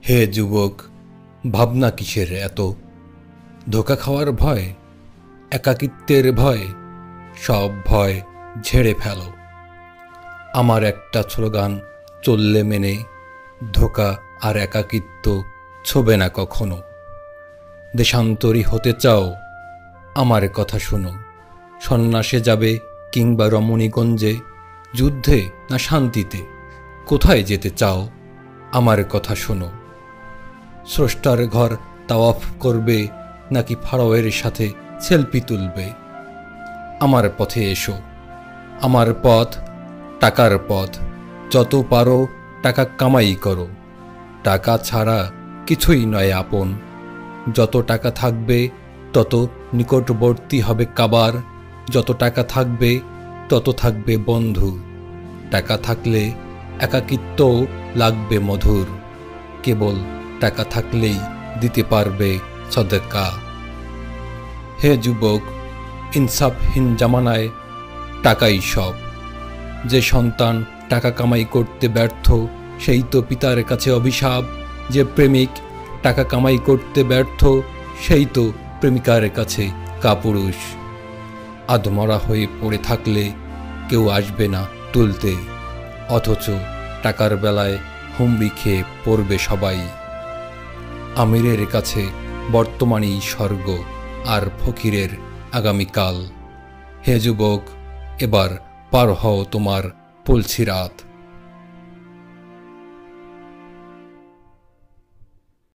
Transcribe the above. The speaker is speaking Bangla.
হে যুবক, ভাবনা কিসের এত? ধোঁকা খাওয়ার ভয়, একাকিত্বের ভয়, সব ভয় ঝেড়ে ফেলো। আমার একটা স্লোগান চললে মেনে, ধোঁকা আর একাকিত্ব ছোবে না কখনো। দেশান্তরী হতে চাও? আমার কথা শোনো। সন্ন্যাসে যাবে কিংবা রমণীগঞ্জে, যুদ্ধে না শান্তিতে, কোথায় যেতে চাও? আমার কথা শোনো। স্রষ্টার ঘর তাওয়াফ করবে নাকি ফারাওয়ের সাথে সেলফি তুলবে? আমার পথে এসো। আমার পথ টাকার পথ। যত পারো টাকা কামাই করো। টাকা ছাড়া কিছুই নয় আপন। যত টাকা থাকবে তত নিকটবর্তী হবে কাবার। যত টাকা থাকবে তত থাকবে বন্ধু। টাকা থাকলে একাকিত্বও লাগবে মধুর। কেবল টাকা থাকলেই দিতে পারবে সদকা। হে যুবক, ensafhin জামানায় টাকাই সব। যে সন্তান টাকা কামাই করতে ব্যর্থ, সেই তো পিতার কাছে অভিশাপ। যে প্রেমিক টাকা কামাই করতে ব্যর্থ, সেই তো প্রেমিকার কাছে কাপুরুষ। আধমরা হয়ে পড়ে থাকলে কেউ আসবে না তুলতে, অথচ টাকার বেলায় হুমড়ি খেয়ে পড়বে সবাই। আমিরের কাছে বর্তমানই স্বর্গ, আর ফকিরের আগামীকাল। হে যুবক, এবার পার হও তোমার পলছি রাত।